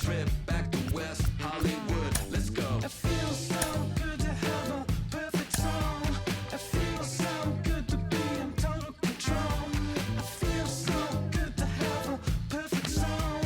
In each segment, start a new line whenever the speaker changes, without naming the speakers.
trip back to West Hollywood. Let's go.
It feels so good to have a perfect song. It feels so good to be in total control. It feels so good to have a perfect song.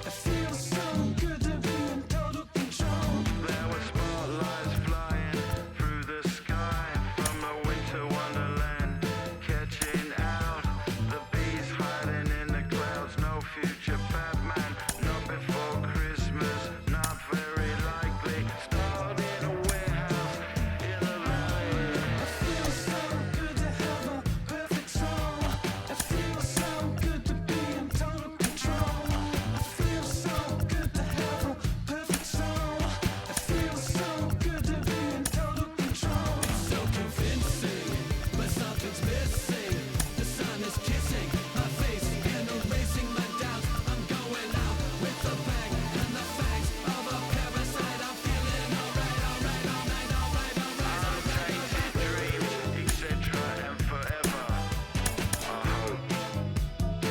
It feels so good to be in total control.
There were spotlights flying through the sky from a winter wonderland, catching out the bees hiding in the clouds. No future Batman, not before Christmas, not very likely. Starred in a warehouse in the valley.
It feels so good to have a perfect song. It feels so good to be in total control. It feels so good to have a perfect song. It feels so good to be in total control.
So convincing, but something's missing. The sun is kissing my face and erasing my doubts. I'm going out with the bang and the fangs of a parasite. I'm feeling alright, alright, alright, alright, alright.
Rotated dreams, etc. and forever. I hope,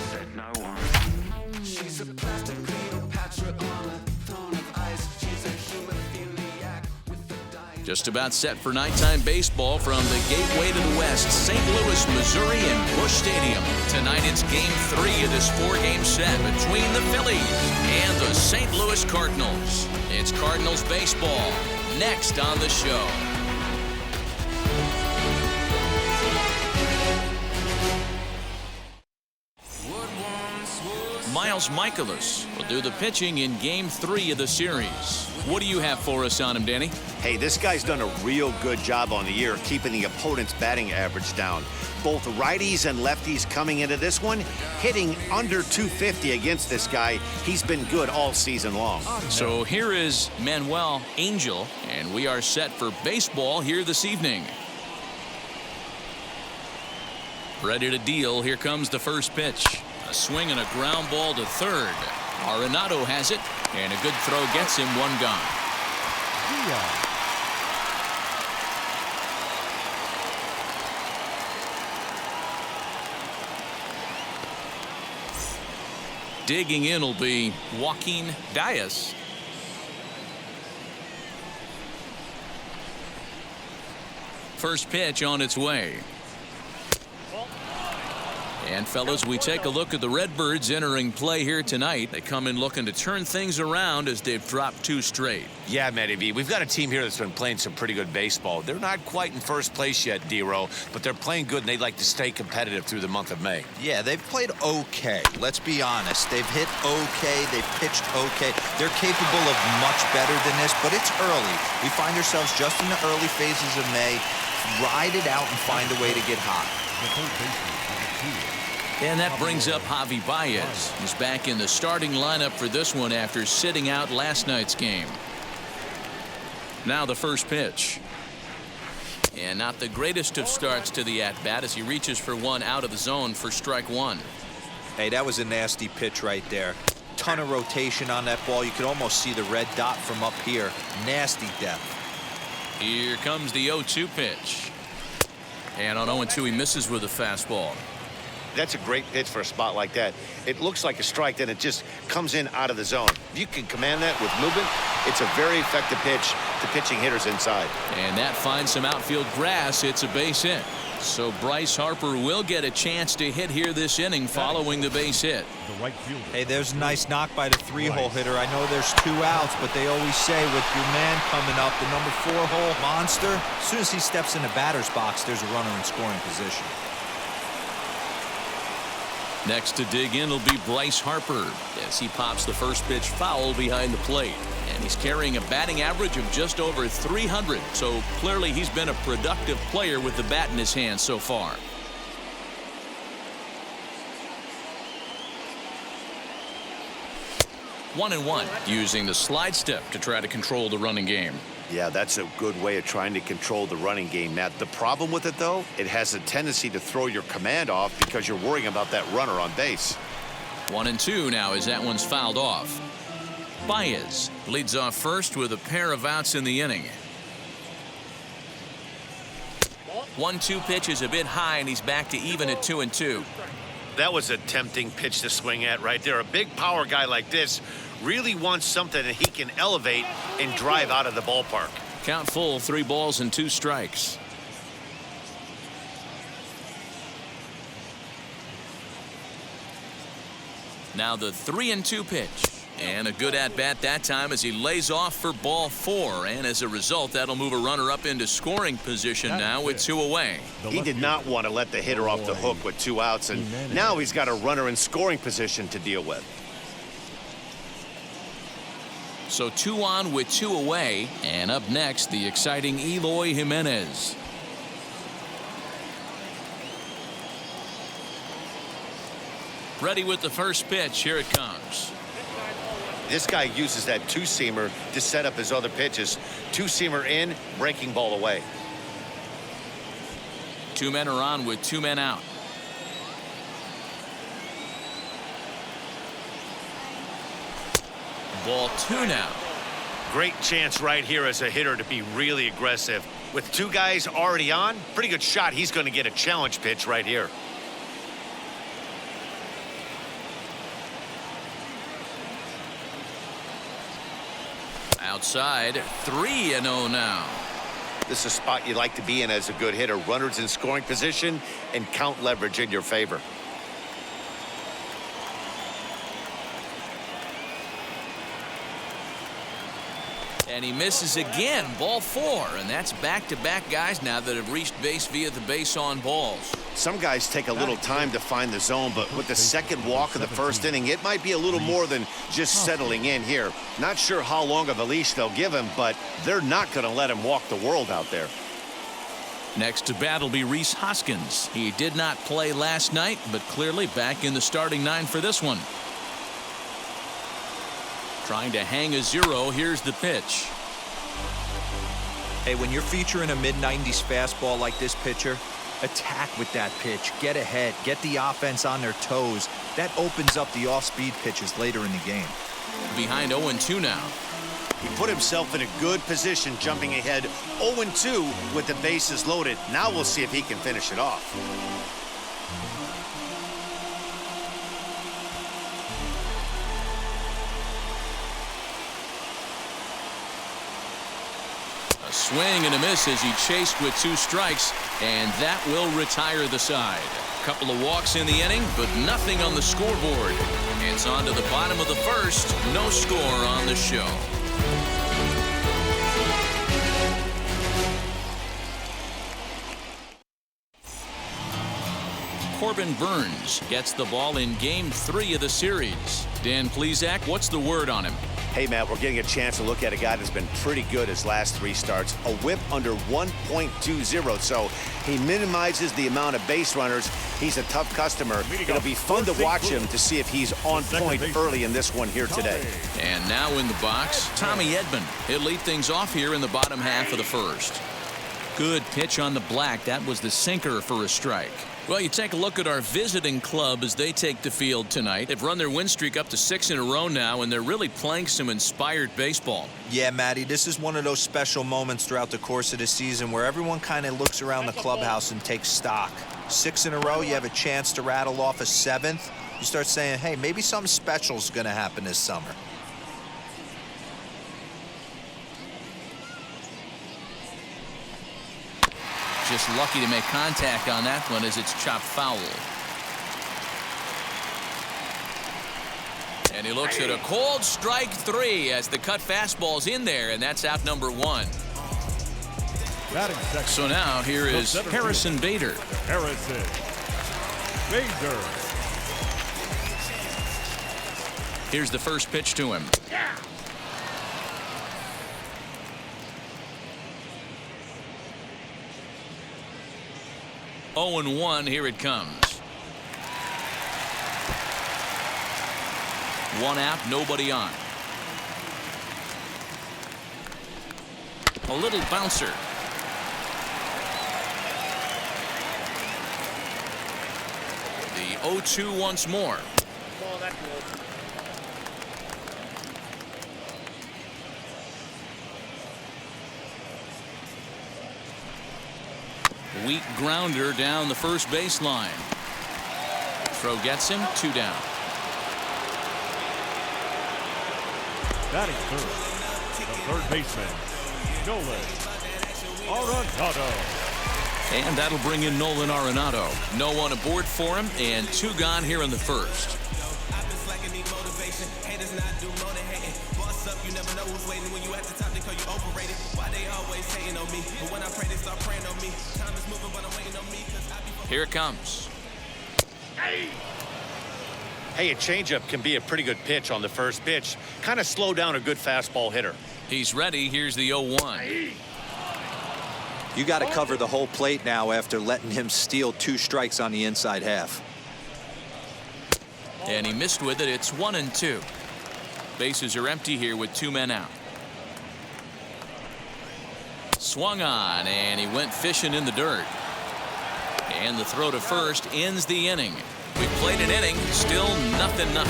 said no one.
She's a plastic Cleopatra on a throne of ice. She's a hemophiliac with the dying.
Just about set for nighttime baseball from the gateway to the west, St. Louis, Missouri, and Busch Stadium. Tonight it's Game 3 of this 4-game set between the Phillies and the St. Louis Cardinals. It's Cardinals baseball next on the show. Miles Mikolas will do the pitching in Game 3 of the series. What do you have for us on him, Danny?
Hey, this guy's done a real good job on the year keeping the opponent's batting average down. Both righties and lefties coming into this one, hitting under 250 against this guy. He's been good all season long.
So here is Manuel Angel, and we are set for baseball here this evening. Ready to deal. Here comes the first pitch. A swing and a ground ball to third. Arenado has it, and a good throw gets him one gone. Digging in will be Joaquin Diaz. First pitch on its way. And fellas, we take a look at the Redbirds entering play here tonight. They come in looking to turn things around as they've dropped 2 straight.
Yeah, Matty V, we've got a team here that's been playing some pretty good baseball. They're not quite in first place yet, D-Row, but they're playing good, and they'd like to stay competitive through the month of May.
Yeah, they've played okay. Let's be honest. They've hit okay. They've pitched okay. They're capable of much better than this, but it's early. We find ourselves just in the early phases of May. Ride it out and find a way to get hot.
And that brings up Javi Baez. He's back in the starting lineup for this one after sitting out last night's game. Now the first pitch. And not the greatest of starts to the at-bat as he reaches for one out of the zone for strike 1.
Hey, that was a nasty pitch right there. Ton of rotation on that ball. You could almost see the red dot from up here. Nasty depth.
Here comes the 0-2 pitch. And on 0-2 he misses with a fastball.
That's a great pitch for a spot like that. It looks like a strike, then it just comes in out of the zone. If you can command that with movement, it's a very effective pitch to pitching hitters inside.
And that finds some outfield grass. It's a base hit. So Bryce Harper will get a chance to hit here this inning following the base hit.
Hey, there's a nice knock by the 3-hole hitter. I know there's 2 outs, but they always say with your man coming up, the number 4-hole monster, as soon as he steps in the batter's box, there's a runner in scoring position.
Next to dig in will be Bryce Harper as he pops the first pitch foul behind the plate. And he's carrying a batting average of just over 300. So clearly he's been a productive player with the bat in his hand so far. One and one, using the slide step to try to control the running game.
Yeah, that's a good way of trying to control the running game, Matt. The problem with it, though, it has a tendency to throw your command off because you're worrying about that runner on base.
1-2 now as that one's fouled off. Baez leads off first with a pair of outs in the inning. 1-2 pitch is a bit high, and he's back to even at 2-2.
That was a tempting pitch to swing at right there. A big power guy like this Really wants something that he can elevate and drive out of the ballpark.
Count full, 3 balls and 2 strikes. Now the 3-2 pitch. And a good at-bat that time as he lays off for ball 4. And as a result, that'll move a runner up into scoring position now with 2 away.
He did not want to let the hitter off the hook with 2 outs, and now he's got a runner in scoring position to deal with.
So 2 on with 2 away. And up next, the exciting Eloy Jimenez. Ready with the first pitch. Here it comes.
This guy uses that 2-seamer to set up his other pitches. 2-seamer in, breaking ball away.
2 men are on with 2 men out. Ball 2 now.
Great chance right here as a hitter to be really aggressive. With 2 guys already on, pretty good shot. He's going to get a challenge pitch right here.
Outside, 3-0 now.
This is a spot you like to be in as a good hitter. Runners in scoring position and count leverage in your favor.
And he misses again. Ball 4. And that's back-to-back guys now that have reached base via the base on balls.
Some guys take a little time to find the zone, but with the second walk of the first inning, it might be a little more than just settling in here. Not sure how long of a leash they'll give him, but they're not going to let him walk the world out there.
Next to bat will be Rhys Hoskins. He did not play last night, but clearly back in the starting 9 for this one. Trying to hang a 0. Here's the pitch.
Hey, when you're featuring a mid-90s fastball like this pitcher, attack with that pitch. Get ahead. Get the offense on their toes. That opens up the off-speed pitches later in the game.
Behind 0-2 now.
He put himself in a good position jumping ahead 0-2 with the bases loaded. Now we'll see if he can finish it off.
A swing and a miss as he chased with 2 strikes, and that will retire the side. Couple of walks in the inning, but nothing on the scoreboard. It's on to the bottom of the first. No score on the show. Corbin Burns gets the ball in Game 3 of the series. Dan Plesac, what's the word on him?
Hey, Matt, we're getting a chance to look at a guy that's been pretty good his last 3 starts. A whip under 1.20, so he minimizes the amount of base runners. He's a tough customer. It'll be fun to watch him to see if he's on point early in this one here today.
And now in the box, Tommy Edman. He'll lead things off here in the bottom half of the first. Good pitch on the black. That was the sinker for a strike. Well, you take a look at our visiting club as they take the field tonight. They've run their win streak up to 6 in a row now, and they're really playing some inspired baseball.
Yeah, Matty, this is one of those special moments throughout the course of the season where everyone kind of looks around the clubhouse and takes stock. 6 in a row, you have a chance to rattle off a 7th. You start saying, hey, maybe something special is going to happen this summer.
Just lucky to make contact on that one as it's chopped foul. And he looks at a cold strike 3 as the cut fastball's in there, and that's out number 1. So now here is Harrison Bader.
Harrison Bader.
Here's the first pitch to him.
Yeah.
0-1, here it comes. 1 out, nobody on. A little bouncer. The 0-2 once more. Weak grounder down the first baseline. Throw gets him, 2 down.
Batting third, the third baseman, Nolan Arenado.
And that'll bring in Nolan Arenado. No one aboard for him, and 2 gone here in the first. Here it comes.
Hey, a changeup can be a pretty good pitch on the first pitch. Kind of slow down a good fastball hitter.
He's ready. Here's the 0-1.
You got to cover the whole plate now after letting him steal 2 strikes on the inside half.
And he missed with it. It's 1-2. Bases are empty here with 2 men out. Swung on, and he went fishing in the dirt. And the throw to first ends the inning. We played an inning, still 0-0.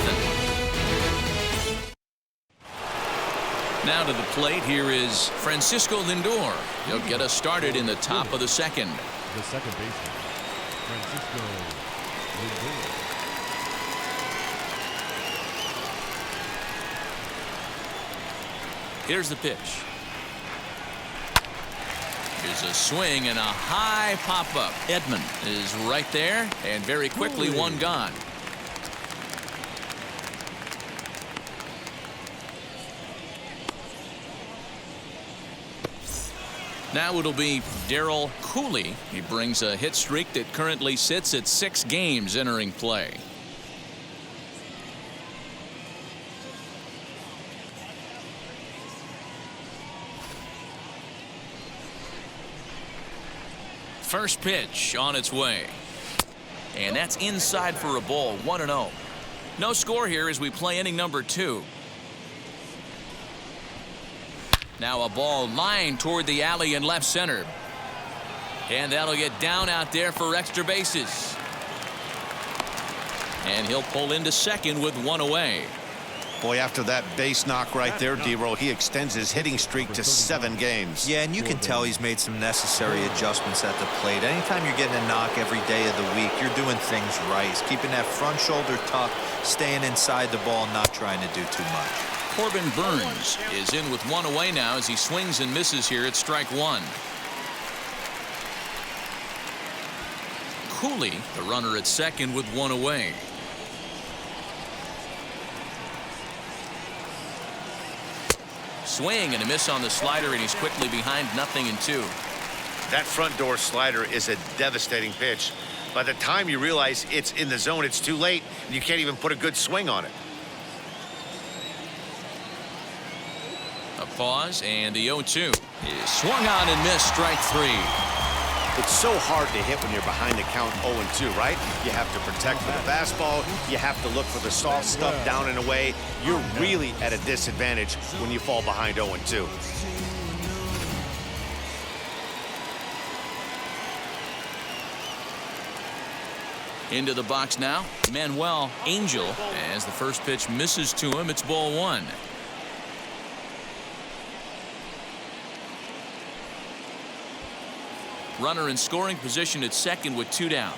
Now to the plate, here is Francisco Lindor. He'll get us started in the top of the second.
The second baseman, Francisco Lindor.
Here's the pitch. Here's a swing and a high pop-up. Edman is right there, and very quickly 1 gone. Now it'll be Darryl Cooley. He brings a hit streak that currently sits at 6 games entering play. First pitch on its way. And that's inside for a ball. 1-0. No score here as we play inning number 2. Now a ball lined toward the alley in left center. And that'll get down out there for extra bases. And he'll pull into second with 1 away.
Boy, after that base knock right there, D-Roll, he extends his hitting streak to 7 games.
Yeah, and you can tell he's made some necessary adjustments at the plate. Anytime you're getting a knock every day of the week, you're doing things right. He's keeping that front shoulder tucked, staying inside the ball, not trying to do too much.
Corbin Burns is in with 1 away now as he swings and misses here at strike 1. Cooley, the runner at second with 1 away. Swing and a miss on the slider, and he's quickly behind 0-2.
That front door slider is a devastating pitch. By the time you realize it's in the zone, it's too late, and you can't even put a good swing on it.
A pause, and the 0-2 is swung on and missed, strike 3.
It's so hard to hit when you're behind the count 0-2, right? You have to protect for the fastball. You have to look for the soft stuff down and away. You're really at a disadvantage when you fall behind 0-2.
Into the box now, Manuel Angel, as the first pitch misses to him. It's ball 1. Runner in scoring position at second with 2 down.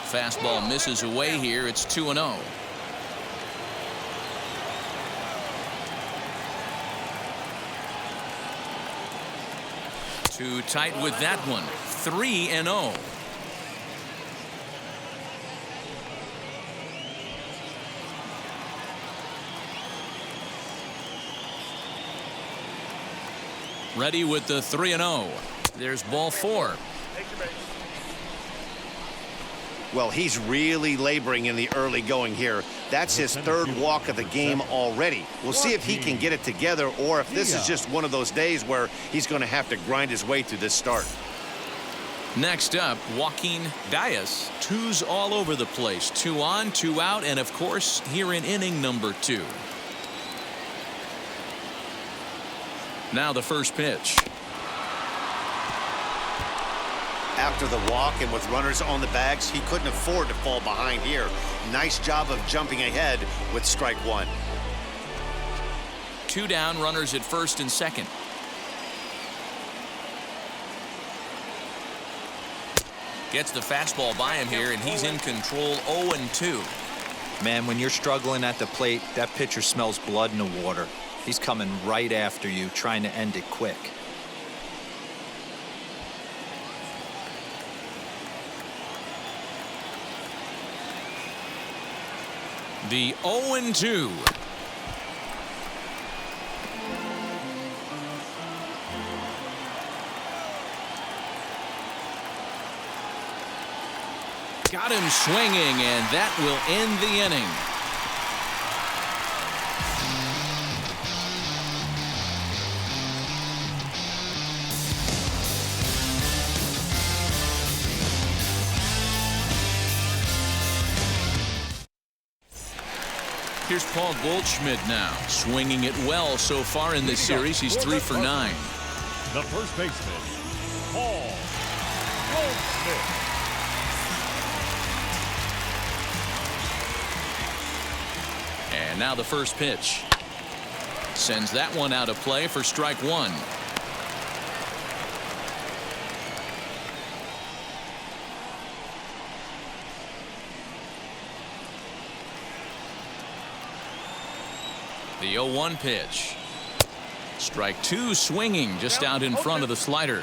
Fastball misses away here. It's 2-0. Too tight with that one. 3-0. Ready with the 3-0. There's ball 4.
Well, he's really laboring in the early going here. That's his 3rd walk of the game already. We'll see if he can get it together or if this is just one of those days where he's going to have to grind his way through this start.
Next up, Joaquin Diaz. 2s all over the place. 2 on, 2 out, and of course, here in inning number 2. Now the first pitch.
After the walk and with runners on the bags, he couldn't afford to fall behind here. Nice job of jumping ahead with strike 1.
2 down, runners at first and second. Gets the fastball by him here, and he's in control. 0-2.
Man, when you're struggling at the plate, that pitcher smells blood in the water. He's coming right after you, trying to end it quick.
The 0-2. Got him swinging, and that will end the inning. Here's Paul Goldschmidt now, swinging it well so far in this series. He's 3 for 9.
The first baseman, Paul Goldschmidt.
And now the first pitch. Sends that one out of play for strike one. The 0-1 pitch. Strike two, swinging just out in front of the slider.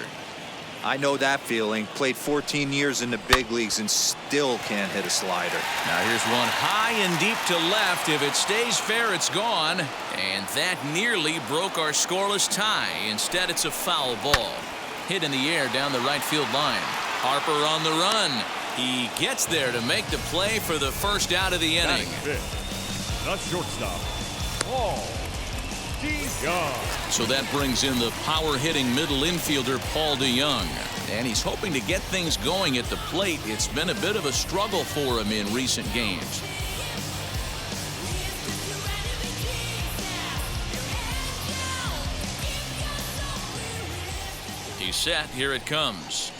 I know that feeling. Played 14 years in the big leagues and still can't hit a slider.
Now here's one high and deep to left. If it stays fair, it's gone. And that nearly broke our scoreless tie. Instead, it's a foul ball. Hit in the air down the right field line. Harper on the run. He gets there to make the play for the first out of the inning.
The shortstop, Paul DeYoung.
So that brings in the power-hitting middle infielder Paul DeYoung. And he's hoping to get things going at the plate. It's been a bit of a struggle for him in recent games. He's set. Here it comes.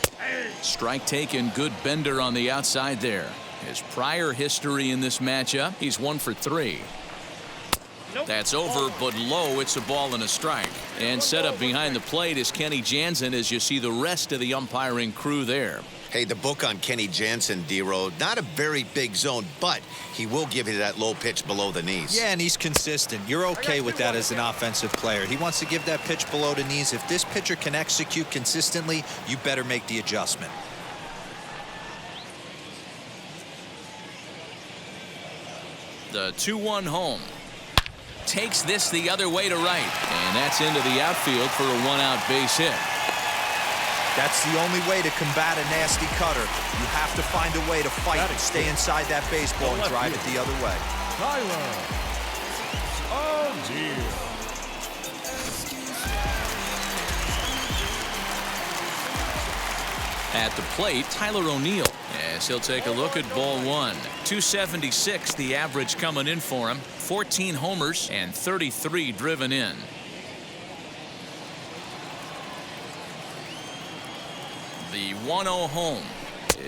Strike taken. Good bender on the outside there. His prior history in this matchup, he's 1 for 3. That's over, but low. It's a ball and a strike. And set up behind the plate is Kenny Jansen as you see the rest of the umpiring crew there.
Hey, the book on Kenny Jansen, D-Road, not a very big zone, but he will give you that low pitch below the knees.
Yeah, and he's consistent. You're okay with that as an offensive player. He wants to give that pitch below the knees. If this pitcher can execute consistently, you better make the adjustment.
The 2-1 home. Takes this the other way to right. And that's into the outfield for a 1-out base hit.
That's the only way to combat a nasty cutter. You have to find a way to fight and stay inside that baseball and drive it the other way.
Tyler. Oh, dear.
At the plate, Tyler O'Neill, as he'll take a look at ball one. 276 the average coming in for him. 14 homers and 33 driven in. The 1-0 home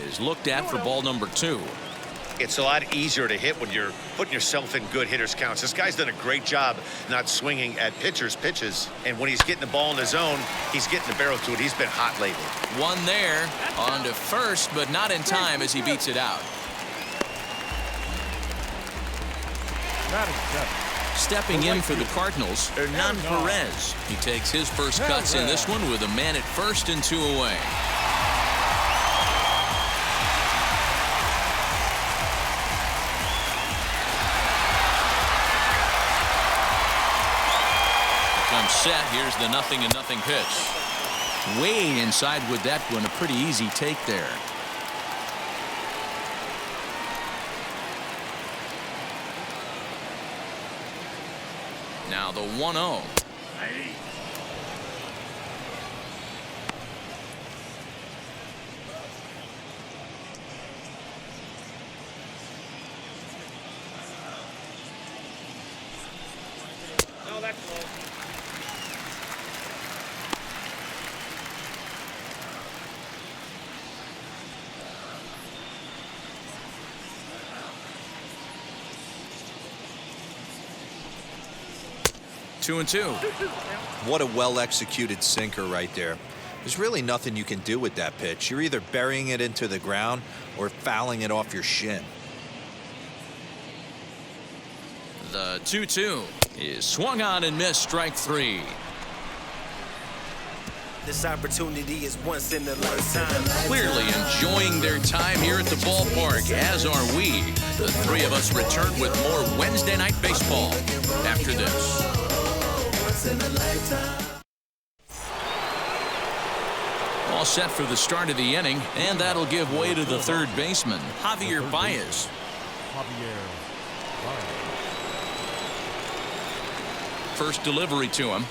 is looked at for ball number 2.
It's a lot easier to hit when you're putting yourself in good hitters' counts. This guy's done a great job not swinging at pitchers' pitches. And when he's getting the ball in the zone, he's getting the barrel to it. He's been hot lately.
One there, on to first, but not in time as he beats it out. Stepping in for the Cardinals, Hernan Perez. He takes his first cuts in this one with a man at first and 2 away. Comes set. Here's the 0-0 pitch. Way inside with that one. A pretty easy take there. Now the 1-0.
No, that's low.
2-2.
What a well-executed sinker right there. There's really nothing you can do with that pitch. You're either burying it into the ground or fouling it off your shin.
The 2-2 is swung on and missed, strike three.
This opportunity is once in a lifetime.
Clearly enjoying their time here at the ballpark, as are we. The three of us return with more Wednesday night baseball after this. All set for the start of the inning, and that'll give way to the third baseman, Javier Baez. First delivery to him.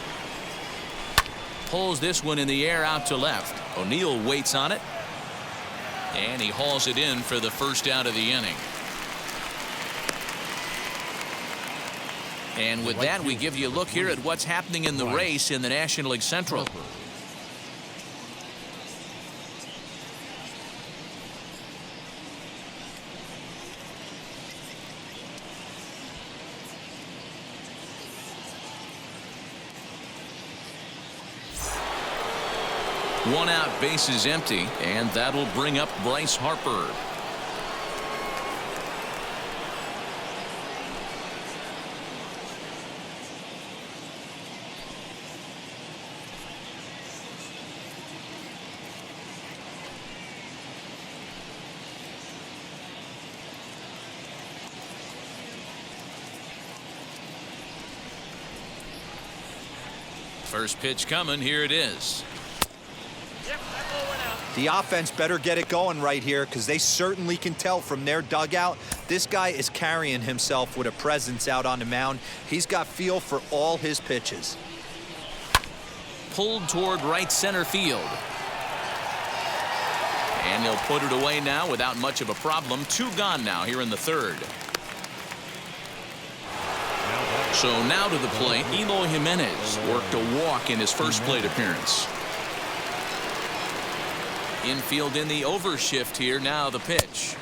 Pulls this one in the air out to left. O'Neill waits on it, and he hauls it in for the first out of the inning. And with that, we give you a look here at what's happening in the race in the National League Central. One out, base is empty, and that'll bring up Bryce Harper. First pitch coming, here it is.
The offense better get it going right here, because they certainly can tell from their dugout this guy is carrying himself with a presence out on the mound. He's got feel for all his pitches.
Pulled toward right center field. And he'll put it away now without much of a problem. Two gone now here in the third. So now to the plate, Eloy Jimenez worked a walk in his first plate appearance. Infield in the overshift here. Now the pitch.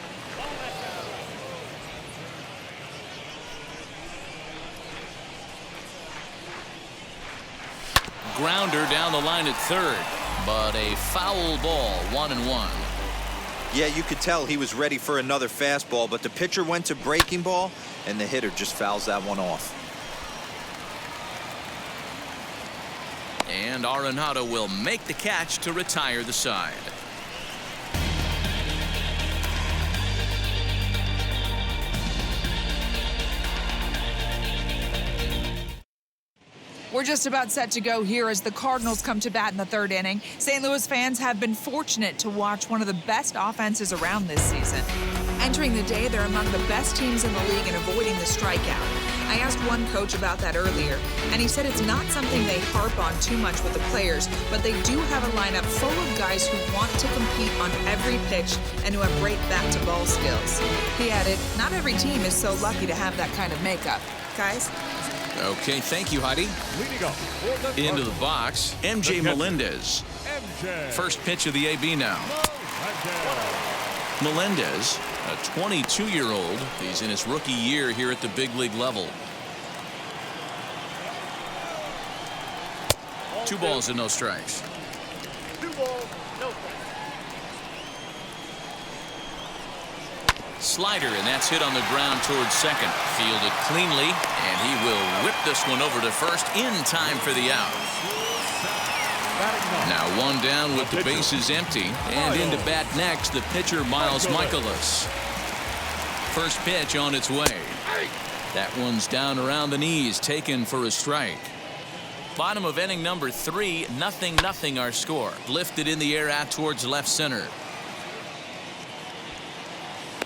Grounder down the line at third, but a foul ball, 1-1.
Yeah, you could tell he was ready for another fastball, but the pitcher went to breaking ball, and the hitter just fouls that one off.
And Arenado will make the catch to retire the side.
We're just about set to go here as the Cardinals come to bat in the third inning. St. Louis fans have been fortunate to watch one of the best offenses around this season. Entering the day, they're among the best teams in the league in avoiding the strikeout. I asked one coach about that earlier, and he said it's not something they harp on too much with the players, but they do have a lineup full of guys who want to compete on every pitch and who have great bat-to-ball skills. He added, not every team is so lucky to have that kind of makeup. Guys?
Okay, thank you, Heidi. Into the box, MJ Melendez. First pitch of the AB now. Melendez, a 22-year-old. He's in his rookie year here at the big league level. 2 balls and no strikes. Slider, and that's hit on the ground towards second. Fielded cleanly, and he will whip this one over to first in time for the out. Now one down with the bases empty, and into bat next the pitcher Miles Mikolas. First pitch on its way. That one's down around the knees, taken for a strike. Bottom of inning number 3, 0-0 our score. Lifted in the air out towards left center.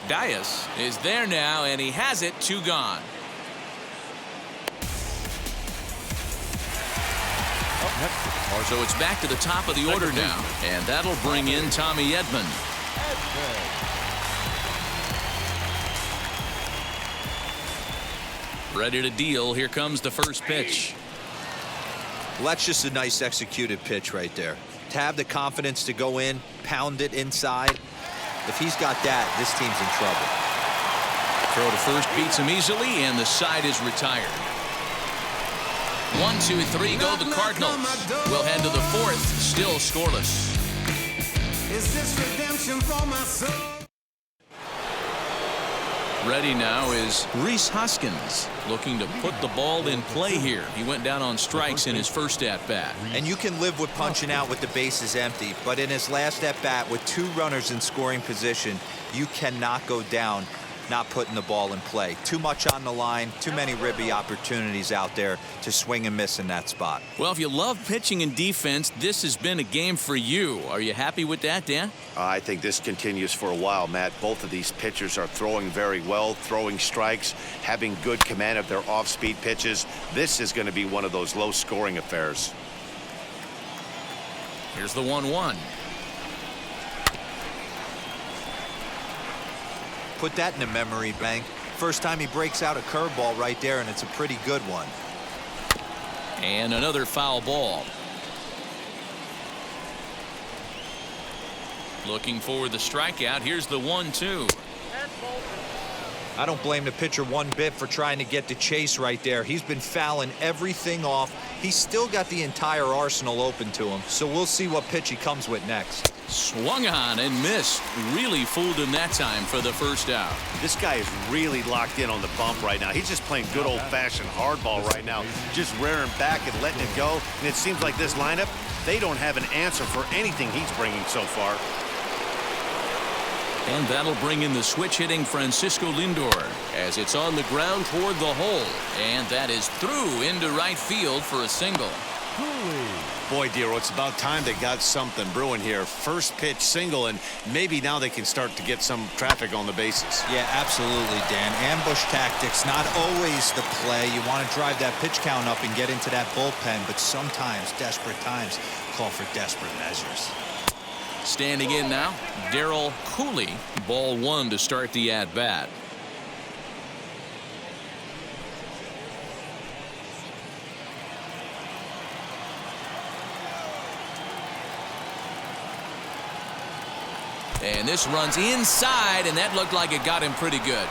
Dias is there now, and he has it. 2 gone. So it's back to the top of the order now, and that'll bring in Tommy Edman. Ready to deal. Here comes the first pitch.
Well, that's just a nice executed pitch right there. To have the confidence to go in, pound it inside. If he's got that, this team's in trouble.
Throw to first beats him easily, and the side is retired. 1, 2, 3 go the Cardinals. We'll head to the 4th, still scoreless.
Is this redemption for my soul?
Ready now is Rhys Hoskins, looking to put the ball in play here. He went down on strikes in his first at-bat.
And you can live with punching out with the bases empty, but in his last at-bat with 2 runners in scoring position, you cannot go down not putting the ball in play. Too much on the line, too many ribby opportunities out there to swing and miss in that spot.
Well, if you love pitching and defense, this has been a game for you. Are you happy with that, Dan?
I think this continues for a while, Matt. Both of these pitchers are throwing very well, throwing strikes, having good command of their off-speed pitches. This is going to be one of those low-scoring affairs.
Here's the 1-1.
Put that in a memory bank. First time he breaks out a curveball right there, and it's a pretty good one.
And another foul ball. Looking for the strikeout. Here's the 1-2.
I don't blame the pitcher one bit for trying to get the chase right there. He's been fouling everything off. He's still got the entire arsenal open to him, so we'll see what pitch he comes with next.
Swung on and missed. Really fooled him that time for the first out.
This guy is really locked in on the bump right now. He's just playing good old-fashioned hardball right now, just rearing back and letting it go. And it seems like this lineup, they don't have an answer for anything he's bringing so far.
And that'll bring in the switch-hitting Francisco Lindor as it's on the ground toward the hole. And that is through into right field for a single.
Boy, Dero, it's about time they got something brewing here. First pitch single, and maybe now they can start to get some traffic on the bases.
Yeah, absolutely, Dan. Ambush tactics, not always the play. You want to drive that pitch count up and get into that bullpen, but sometimes desperate times call for desperate measures.
Standing in now, Darryl Cooley. Ball 1 to start the at-bat. And this runs inside, and that looked like it got him pretty good.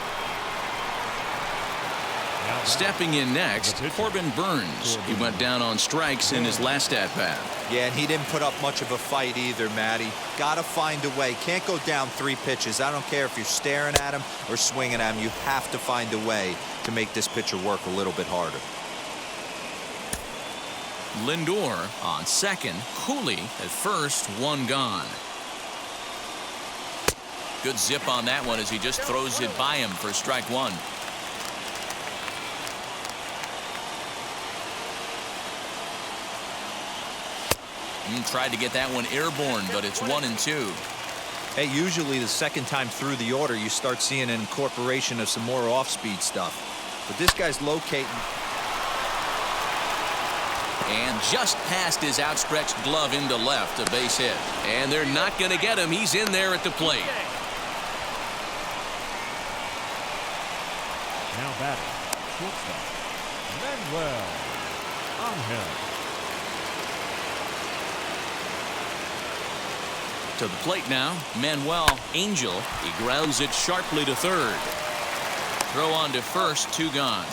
Stepping in next, Corbin Burns. He went down on strikes in his last at-bat.
Yeah, and he didn't put up much of a fight either, Matty. Gotta find a way. Can't go down 3 pitches. I don't care if you're staring at him or swinging at him. You have to find a way to make this pitcher work a little bit harder.
Lindor on second. Cooley at first. 1 gone. Good zip on that one as he just throws it by him for strike 1. Tried to get that one airborne, but it's 1-2.
Hey, usually the second time through the order, you start seeing an incorporation of some more off-speed stuff. But this guy's locating.
And just past his outstretched glove into left, a base hit. And they're not going to get him. He's in there at the plate.
Now batting, shortstop, Manuel Angel.
To the plate now, Manuel Angel. He grounds it sharply to third. Throw on to first, 2 gone.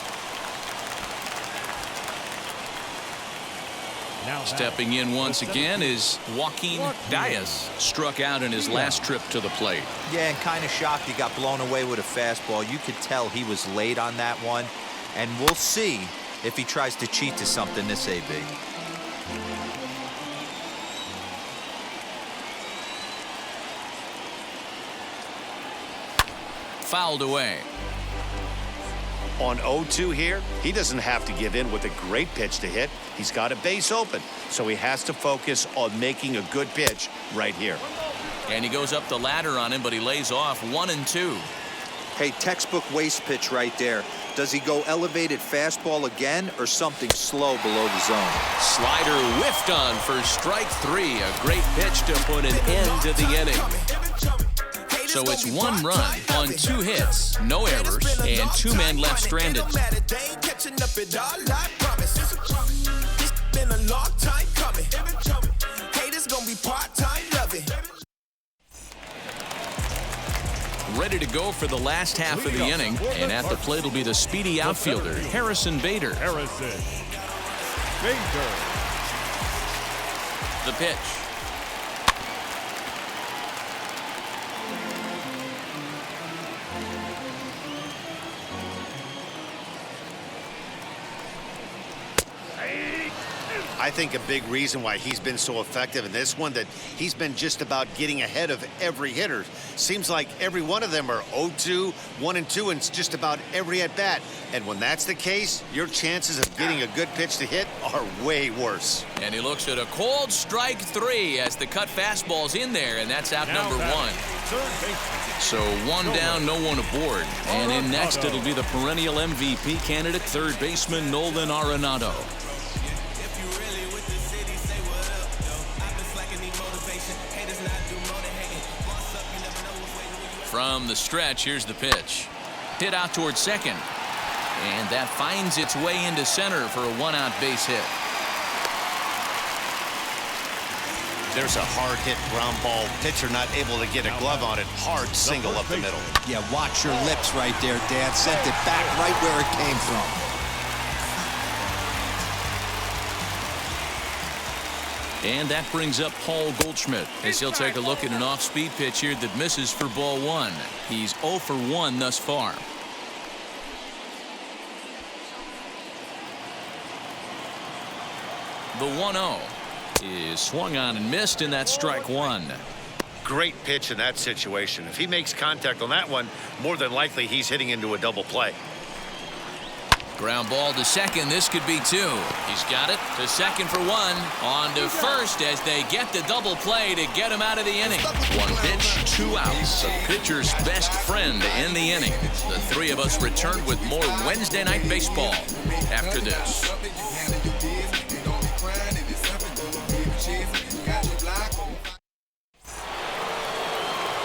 Now
Stepping in once again is Joaquin Diaz. Struck out in his last trip to the plate.
Yeah, and kind of shocked he got blown away with a fastball. You could tell he was late on that one. And we'll see if he tries to cheat to something this AB.
Fouled away.
On 0-2 here, he doesn't have to give in with a great pitch to hit. He's got a base open, so he has to focus on making a good pitch right here.
And he goes up the ladder on him, but he lays off 1-2.
Hey, textbook waste pitch right there. Does he go elevated fastball again or something slow below the zone?
Slider whiffed on for strike 3. A great pitch to put an end to the inning. So it's 1 run on 2 hits, no errors, and 2 men left stranded. Ready to go for the last half of the inning, and at the plate will be the speedy outfielder, Harrison Bader. The pitch.
I think a big reason why he's been so effective in this one, that he's been just about getting ahead of every hitter. Seems like every one of them are 0-2, 1-2, and just about every at-bat. And when that's the case, your chances of getting a good pitch to hit are way worse.
And he looks at a cold strike 3 as the cut fastball's in there, and that's out number 1. So 1 down, no one aboard. And in next, it'll be the perennial MVP candidate, third baseman Nolan Arenado. From the stretch, here's the pitch. Hit out towards second. And that finds its way into center for a 1-out base hit.
There's a hard-hit ground ball. Pitcher not able to get a glove on it. Hard single up the middle.
Yeah, watch your lips right there, Dan. Sent it back right where it came from.
And that brings up Paul Goldschmidt as he'll take a look at an off-speed pitch here that misses for ball 1. He's 0 for 1 thus far. The 1-0 is swung on and missed, and that's strike 1.
Great pitch in that situation. If he makes contact on that one, more than likely he's hitting into a double play.
Ground ball to second. This could be 2. He's got it to second for 1. On to first as they get the double play to get him out of the inning. 1 pitch, 2 outs. The pitcher's best friend in the inning. The 3 of us return with more Wednesday Night Baseball after this.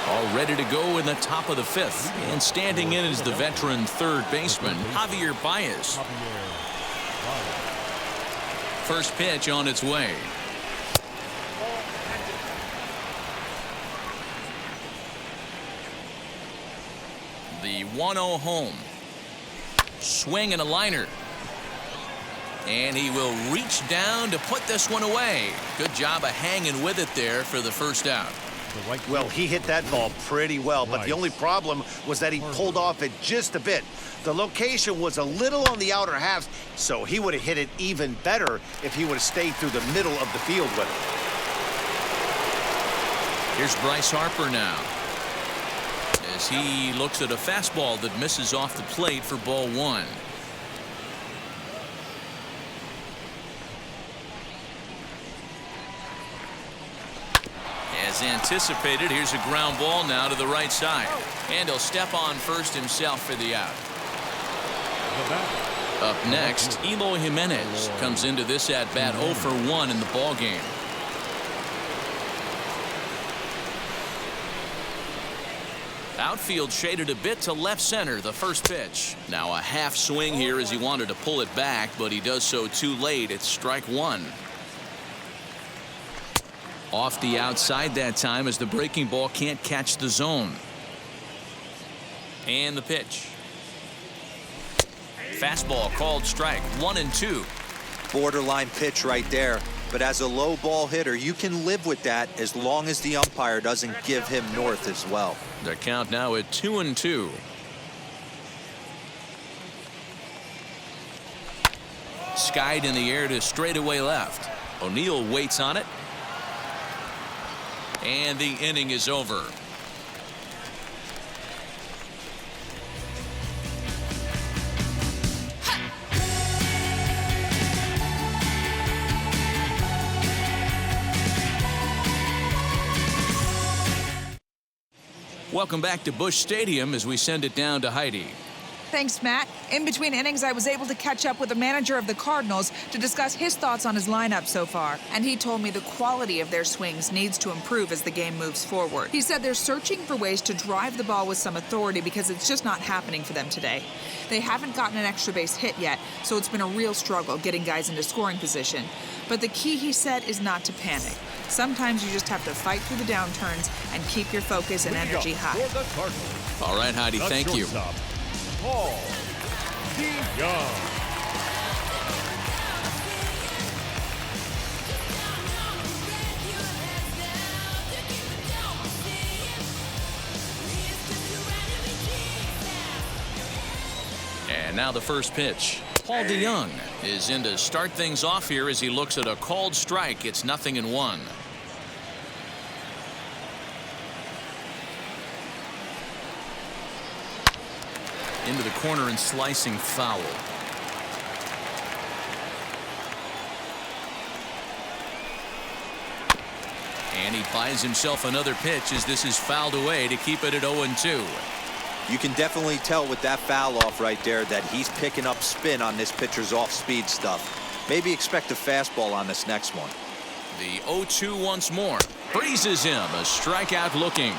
All ready to go in the top of the 5th. And standing in is the veteran third baseman, Javier Baez. First pitch on its way. The 1-0 home. Swing and a liner. And he will reach down to put this one away. Good job of hanging with it there for the first out.
Well, he hit that ball pretty well, but the only problem was that he pulled off it just a bit. The location was a little on the outer half, so he would have hit it even better if he would have stayed through the middle of the field with it.
Here's Bryce Harper now, as he looks at a fastball that misses off the plate for ball 1. As anticipated, here's a ground ball now to the right side. And he'll step on first himself for the out. Up next, Eloy Jimenez comes into this at-bat 0 for 1 in the ballgame. Outfield shaded a bit to left center, the first pitch. Now a half swing here as he wanted to pull it back, but he does so too late. It's strike 1. Off the outside that time as the breaking ball can't catch the zone. And the pitch. Fastball called strike 1-2.
Borderline pitch right there. But as a low ball hitter, you can live with that as long as the umpire doesn't give him north as well.
The count now at 2-2. Skied in the air to straightaway left. O'Neill waits on it. And the inning is over. Welcome back to Busch Stadium as we send it down to Heidi.
Thanks, Matt. In between innings, I was able to catch up with the manager of the Cardinals to discuss his thoughts on his lineup so far. And he told me the quality of their swings needs to improve as the game moves forward. He said they're searching for ways to drive the ball with some authority because it's just not happening for them today. They haven't gotten an extra base hit yet, so it's been a real struggle getting guys into scoring position. But the key, he said, is not to panic. Sometimes you just have to fight through the downturns and keep your focus and energy high.
All right, Heidi, thank you.
Paul DeYoung.
And now the first pitch. Paul DeYoung is in to start things off here as he looks at a called strike. It's 0-1. Into the corner and slicing foul. And he buys himself another pitch as this is fouled away to keep it at 0-2.
You can definitely tell with that foul off right there that he's picking up spin on this pitcher's off-speed stuff. Maybe expect a fastball on this next one.
The 0-2 once more. Freezes him. A strikeout looking.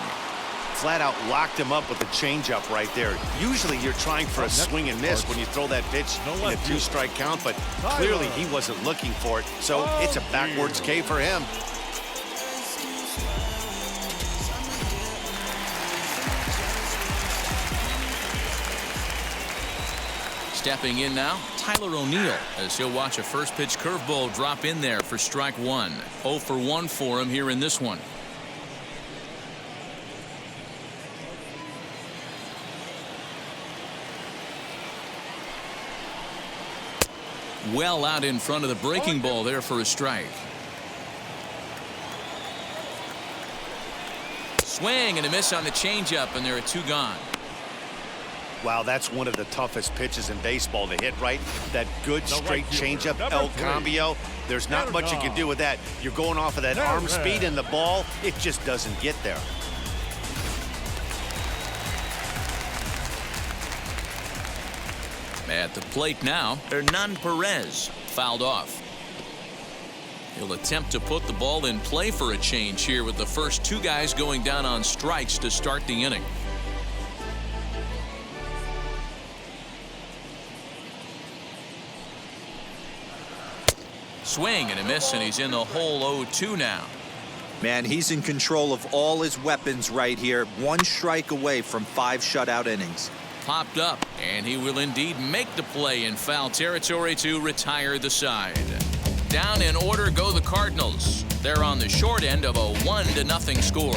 Flat out locked him up with the changeup right there. Usually you're trying for a swing and miss when you throw that pitch in a 2-strike count, but clearly he wasn't looking for it, so it's a backwards K for him.
Stepping in now, Tyler O'Neill, as he'll watch a first pitch curveball drop in there for strike one. 0 for 1 for him here in this one. Well out in front of the breaking ball there for a strike. Swing and a miss on the changeup, and there are 2 gone.
Wow, that's one of the toughest pitches in baseball to hit right. That good straight changeup, El Cambio. There's not much you can do with that. You're going off of that arm speed, and the ball, it just doesn't get there.
At the plate now, Hernan Perez fouled off. He'll attempt to put the ball in play for a change here with the first 2 guys going down on strikes to start the inning. Swing and a miss, and he's in the hole 0-2 now.
Man, he's in control of all his weapons right here. 1 strike away from 5 shutout innings.
Popped up, and he will indeed make the play in foul territory to retire the side. Down in order go the Cardinals. They're on the short end of a 1-0 score.